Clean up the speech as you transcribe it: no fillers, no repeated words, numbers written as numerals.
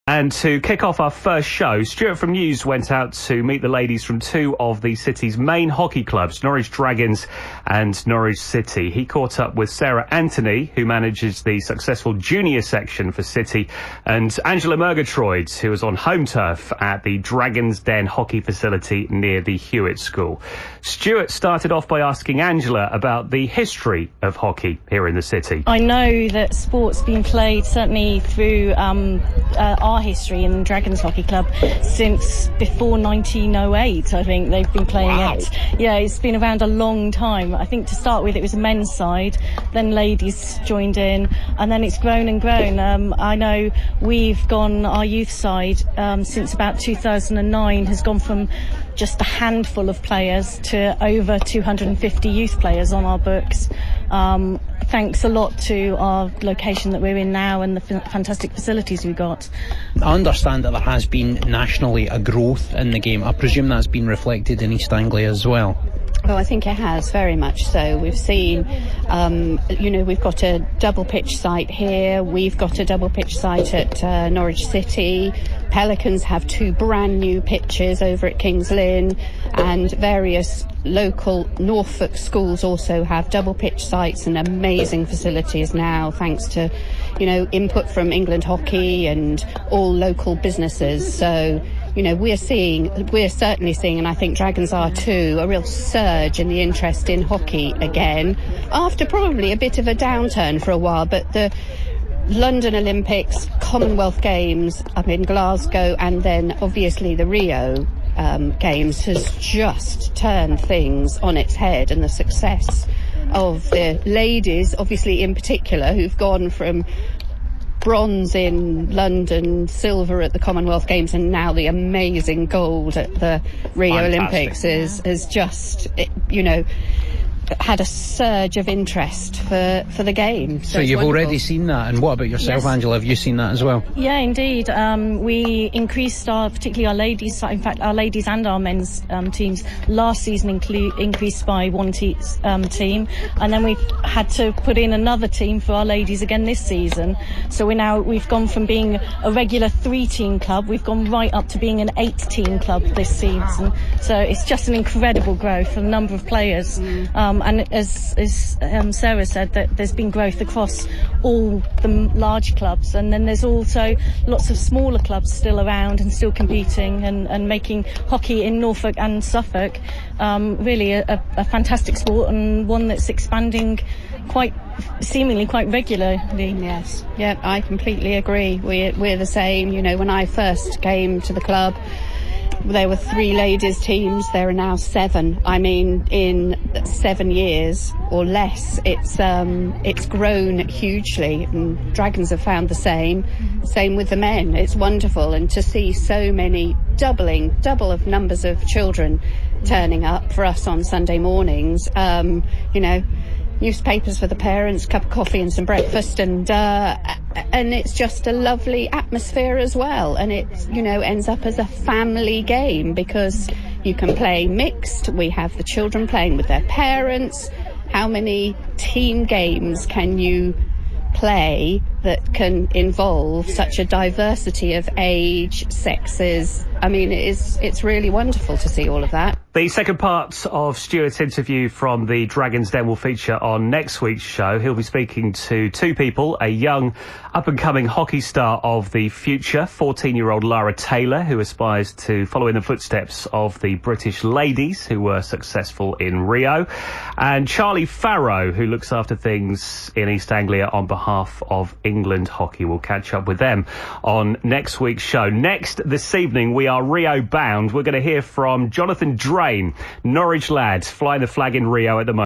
And to kick off our first show, Stuart from News went out to meet the ladies from two of the city's main hockey clubs, Norwich Dragons and Norwich City. He caught up with Sarah Anthony, who manages the successful junior section for City, and Angela Murgatroyd, who was on home turf at the Dragons Den hockey facility near the Hewitt School. Stuart started off by asking Angela about the history of hockey here in the city. I know that sport's been played certainly through our history in the Dragons Hockey Club since before 1908. I think they've been playing it. Yeah, it's been around a long time. I think to start with it was a men's side, then ladies joined in, and then it's grown and grown. I know our youth side since about 2009 has gone from just a handful of players to over 250 youth players on our books. Thanks a lot to our location that we're in now and the fantastic facilities we've got. I understand that there has been nationally a growth in the game. I presume that's been reflected in East Anglia as well. Well, I think it has, very much so. We've seen, we've got a double pitch site here. We've got a double pitch site at Norwich City. Pelicans have two brand new pitches over at Kings Lynn, and various local Norfolk schools also have double pitch sites and amazing facilities now, thanks to, input from England Hockey and all local businesses. So, we're certainly seeing, and I think Dragons are too, a real surge in the interest in hockey again, after probably a bit of a downturn for a while. But the London Olympics, Commonwealth Games up in Glasgow, and then obviously the Rio Games has just turned things on its head, and the success of the ladies, obviously in particular, who've gone from bronze in London, silver at the Commonwealth Games, and now the amazing gold at the Rio Olympics is just, had a surge of interest for the game. So you've already seen that, and what about yourself, yes. Angela? Have you seen that as well? Yeah, indeed. We increased particularly our ladies, in fact our ladies and our men's teams last season increased by one team, and then we've had to put in another team for our ladies again this season. So we've gone from being a regular 3-team club, we've gone right up to being an 8-team club this season. So it's just an incredible growth of the number of players. And as Sarah said, that there's been growth across all the large clubs, and then there's also lots of smaller clubs still around and still competing and making hockey in Norfolk and Suffolk really a fantastic sport, and one that's expanding seemingly quite regularly. Yes, yeah, I completely agree. We're the same. When I first came to the club, there were 3 ladies teams. There are now 7. I mean, in 7 years or less, it's grown hugely, and Dragons have found the same with the men. It's wonderful, and to see so many double of numbers of children turning up for us on Sunday mornings, newspapers for the parents, cup of coffee and some breakfast, and it's just a lovely atmosphere as well. And it ends up as a family game, because you can play mixed. We have the children playing with their parents. How many team games can you play that can involve such a diversity of age, sexes? I mean, it's really wonderful to see all of that. The second part of Stuart's interview from the Dragons Den will feature on next week's show. He'll be speaking to 2 people, a young up-and-coming hockey star of the future, 14-year-old Lara Taylor, who aspires to follow in the footsteps of the British ladies who were successful in Rio, and Charlie Farrow, who looks after things in East Anglia on behalf of England Hockey. We'll catch up with them on next week's show. Next this evening, we are Rio bound. We're going to hear from Jonathan Drain, Norwich lad, flying the flag in Rio at the moment.